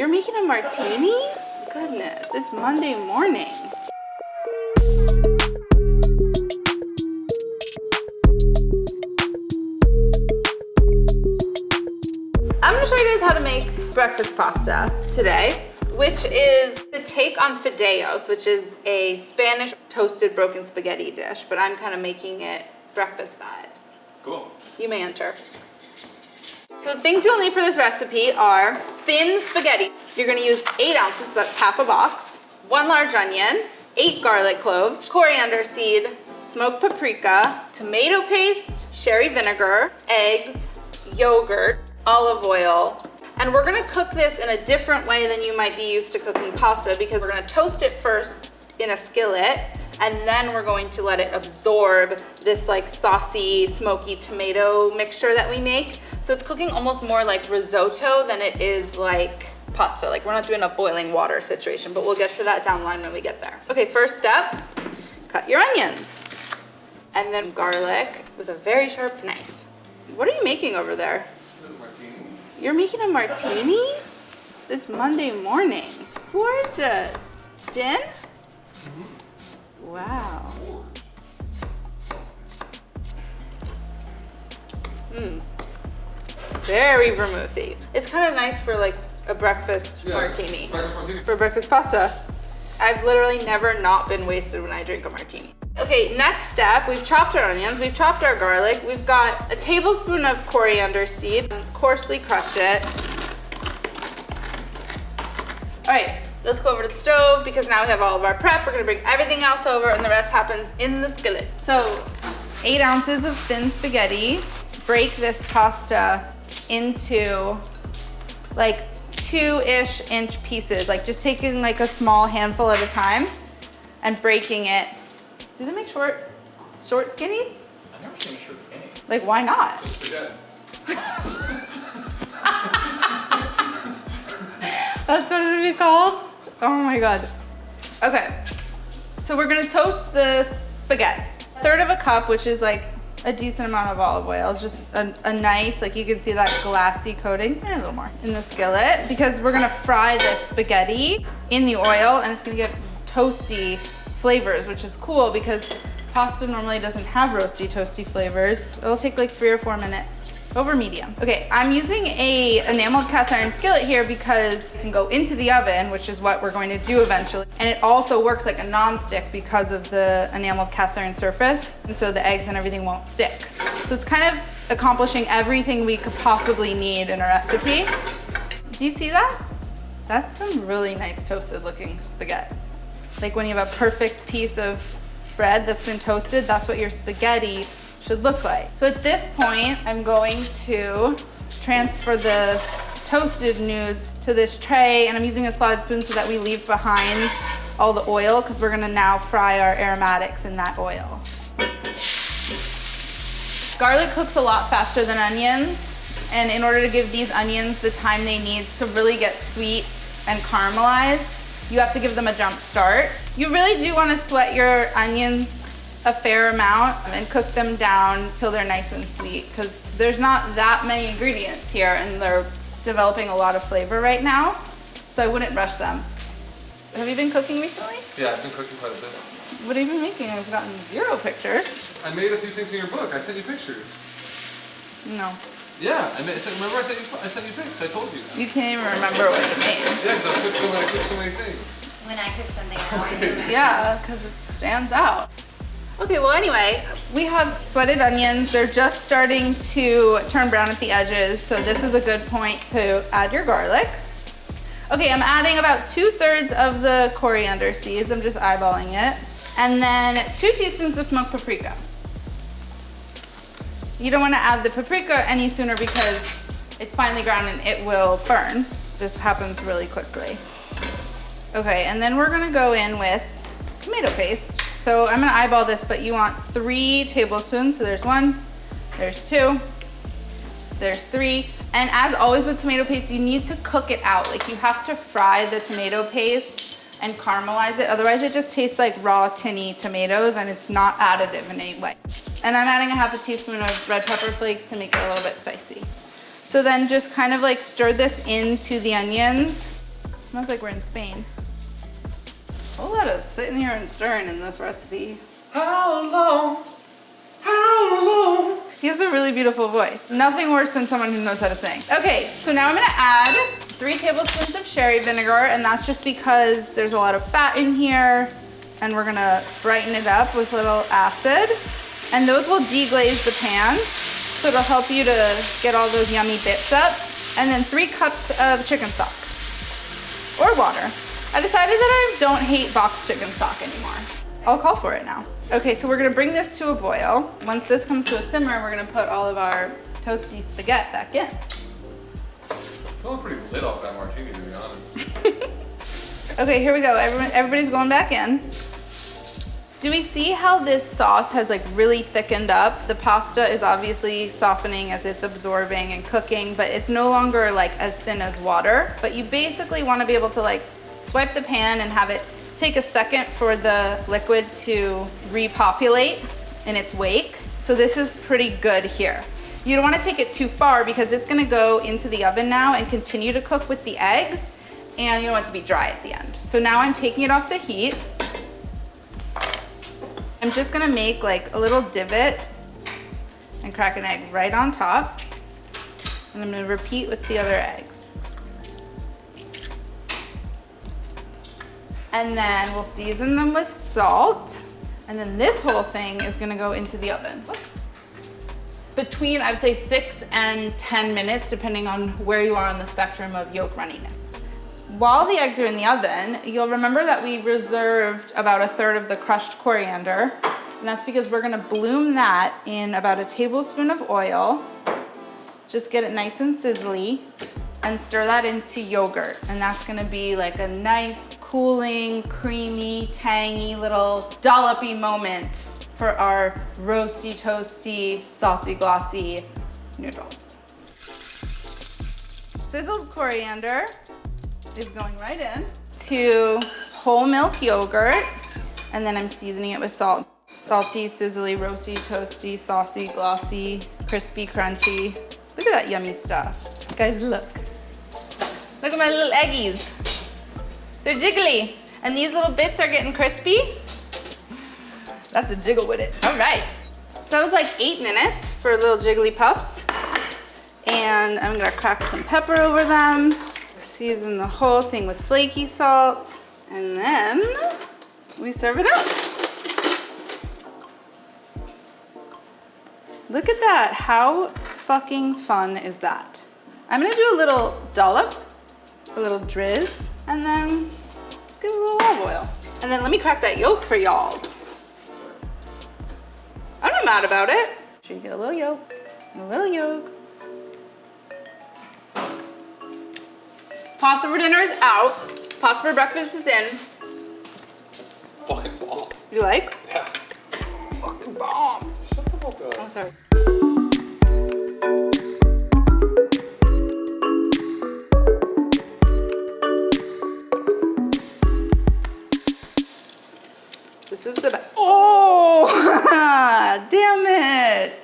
You're making a martini? Goodness, it's Monday morning. I'm gonna show you guys how to make breakfast pasta today, which is the take on fideos, which is a Spanish toasted broken spaghetti dish, but I'm kind of making it breakfast vibes. Cool. You may enter. So the things you'll need for this recipe are thin spaghetti. You're gonna use 8 ounces, so that's half a box, 1 large onion, 8 garlic cloves, coriander seed, smoked paprika, tomato paste, sherry vinegar, eggs, yogurt, olive oil. And we're gonna cook this in a different way than you might be used to cooking pasta because we're gonna toast it first in a skillet, and then we're going to let it absorb this like saucy, smoky tomato mixture that we make. So it's cooking almost more like risotto than it is like pasta. Like we're not doing a boiling water situation, but we'll get to that down the line when we get there. Okay, first step, cut your onions. And then garlic with a very sharp knife. What are you making over there? You're making a martini? It's Monday morning. Gorgeous. Gin? Wow. Very vermouthy. It's kind of nice for like a breakfast martini. For breakfast pasta. I've literally never not been wasted when I drink a martini. Okay, next step, we've chopped our onions, we've chopped our garlic, we've got a tablespoon of coriander seed, coarsely crush it. All right, let's go over to the stove because now we have all of our prep. We're gonna bring everything else over and the rest happens in the skillet. So 8 ounces of thin spaghetti. Break this pasta into like 2-ish inch pieces, like just taking like a small handful at a time and breaking it. Do they make short skinnies? I've never seen a short skinny. Like, why not? Just spaghetti. That's what it would be called? Oh my God. Okay, so we're gonna toast the spaghetti. 1/3 cup, which is like a decent amount of olive oil, just a nice, like you can see that glassy coating, a little more in the skillet, because we're gonna fry this spaghetti in the oil and it's gonna get toasty flavors, which is cool because pasta normally doesn't have roasty, toasty flavors. It'll take like 3 or 4 minutes, over medium. Okay, I'm using a enameled cast iron skillet here because it can go into the oven, which is what we're going to do eventually. And it also works like a non-stick because of the enameled cast iron surface. And so the eggs and everything won't stick. So it's kind of accomplishing everything we could possibly need in a recipe. Do you see that? That's some really nice toasted looking spaghetti. Like when you have a perfect piece of bread that's been toasted, that's what your spaghetti should look like. So at this point, I'm going to transfer the toasted nudes to this tray, and I'm using a slotted spoon so that we leave behind all the oil because we're gonna now fry our aromatics in that oil. Garlic cooks a lot faster than onions, and in order to give these onions the time they need to really get sweet and caramelized, you have to give them a jump start. You really do want to sweat your onions a fair amount and cook them down till they're nice and sweet because there's not that many ingredients here and they're developing a lot of flavor right now, so I wouldn't rush them. Have you been cooking recently? Yeah, I've been cooking quite a bit. What have you been making? I've gotten 0 pictures. I made a few things in your book. I sent you pictures. No. Yeah, remember I sent you pics. I told you. You can't even remember what you made. Yeah, because I cooked so many things. When I cook something, I don't remember. Yeah, because it stands out. Okay, well anyway, we have sweated onions. They're just starting to turn brown at the edges, so this is a good point to add your garlic. Okay, I'm adding about 2/3 of the coriander seeds. I'm just eyeballing it. And then 2 teaspoons of smoked paprika. You don't want to add the paprika any sooner because it's finely ground and it will burn. This happens really quickly. Okay, and then we're gonna go in with tomato paste. So I'm gonna eyeball this, but you want 3 tablespoons. So there's 1, there's 2, there's 3. And as always with tomato paste, you need to cook it out. Like you have to fry the tomato paste and caramelize it. Otherwise it just tastes like raw tinny tomatoes and it's not additive in any way. And I'm adding a 1/2 teaspoon of red pepper flakes to make it a little bit spicy. So then just kind of like stir this into the onions Smells like we're in Spain. A whole lot of sitting here and stirring in this recipe. How long? How long? He has a really beautiful voice. Nothing worse than someone who knows how to sing. Okay, so now I'm gonna add 3 tablespoons of sherry vinegar, and that's just because there's a lot of fat in here, and we're gonna brighten it up with a little acid. And those will deglaze the pan, so it'll help you to get all those yummy bits up. And then 3 cups of chicken stock, or water. I decided that I don't hate boxed chicken stock anymore. I'll call for it now. Okay, so we're gonna bring this to a boil. Once this comes to a simmer, we're gonna put all of our toasty spaghetti back in. I'm feeling pretty lit off that martini, to be honest. Okay, here we go. Everybody's going back in. Do we see how this sauce has like really thickened up? The pasta is obviously softening as it's absorbing and cooking, but it's no longer like as thin as water. But you basically wanna be able to like swipe the pan and have it take a second for the liquid to repopulate in its wake. So this is pretty good here. You don't want to take it too far because it's going to go into the oven now and continue to cook with the eggs, and you don't want it to be dry at the end. So now I'm taking it off the heat. I'm just going to make like a little divot and crack an egg right on top. And I'm going to repeat with the other eggs. And then we'll season them with salt. And then this whole thing is gonna go into the oven. Whoops. Between, I would say 6 and 10 minutes, depending on where you are on the spectrum of yolk runniness. While the eggs are in the oven, you'll remember that we reserved about 1/3 of the crushed coriander. And that's because we're gonna bloom that in about a tablespoon of oil. Just get it nice and sizzly and stir that into yogurt. And that's gonna be like a nice, cooling, creamy, tangy little dollopy moment for our roasty, toasty, saucy, glossy noodles. Sizzled coriander is going right in to whole milk yogurt, and then I'm seasoning it with salt. Salty, sizzly, roasty, toasty, saucy, glossy, crispy, crunchy. Look at that yummy stuff. Guys, look. Look at my little eggies. They're jiggly. And these little bits are getting crispy. That's a jiggle with it. All right. So that was like 8 minutes for little jiggly puffs. And I'm gonna crack some pepper over them. Season the whole thing with flaky salt. And then we serve it up. Look at that. How fucking fun is that? I'm gonna do a little dollop, a little drizz, and then let's give it a little olive oil. And then let me crack that yolk for y'alls. I'm not mad about it. Should you get a little yolk, a little yolk. Pasta for dinner is out. Pasta for breakfast is in. Fucking bomb. You like? Yeah. Fucking bomb. Shut the fuck up. Oh, sorry. This is the best. Oh, damn it.